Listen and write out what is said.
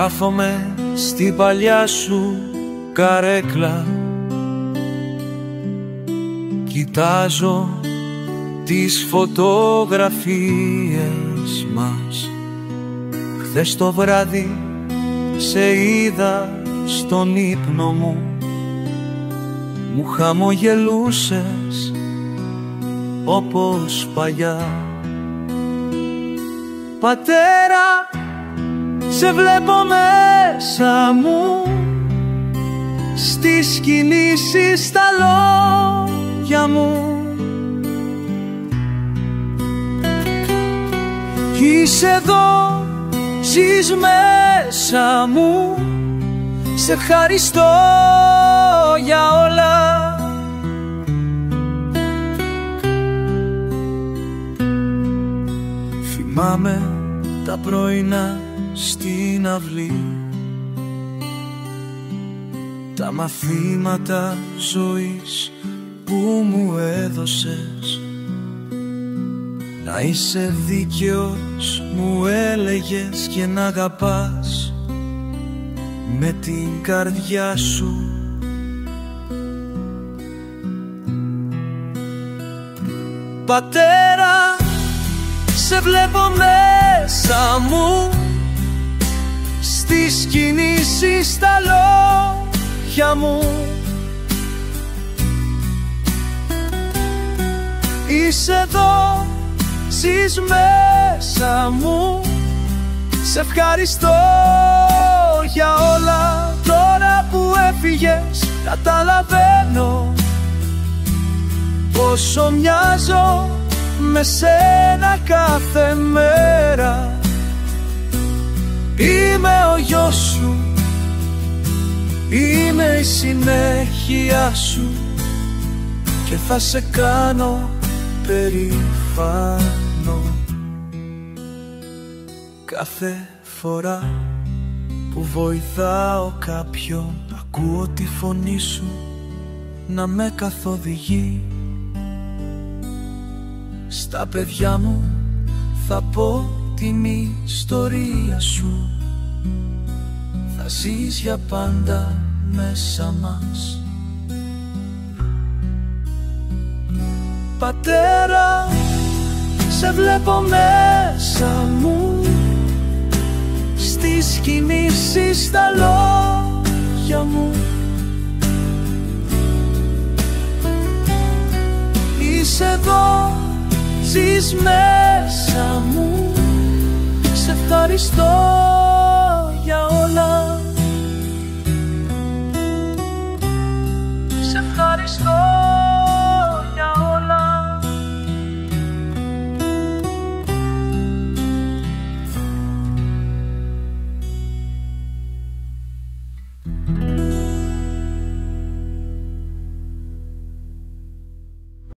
Κάθομαι στην παλιά σου καρέκλα, κοιτάζω τις φωτογραφίες μας. Χθες το βράδυ σε είδα στον ύπνο μου, μου χαμογελούσες όπως παλιά. Πατέρα, σε βλέπω μέσα μου, στις κινήσεις στα λόγια μου. Είσαι εδώ, ζεις μέσα μου, σε ευχαριστώ για όλα. Θυμάμαι τα πρωινά στην αυλή, τα μαθήματα ζωής που μου έδωσες. Να είσαι δίκαιος μου έλεγες και να αγαπάς με την καρδιά σου. Πατέρα, σε βλέπω μέσα μου, στις κινήσεις στα λόγια μου. Είσαι εδώ, ζεις μέσα μου, σε ευχαριστώ για όλα. Τώρα που έφυγες καταλαβαίνω πόσο μοιάζω με σένα κάθε μέρα. Είμαι ο γιος σου, είμαι η συνέχεια σου και θα σε κάνω περήφανο. Κάθε φορά που βοηθάω κάποιον, ακούω τη φωνή σου να με καθοδηγεί. Στα παιδιά μου θα πω την ιστορία σου, θα ζεις για πάντα μέσα μας. Πατέρα, σε βλέπω μέσα μου, στις κινήσεις στα λόγια μου. Είσαι εδώ, ζεις μέσα μου, σε ευχαριστώ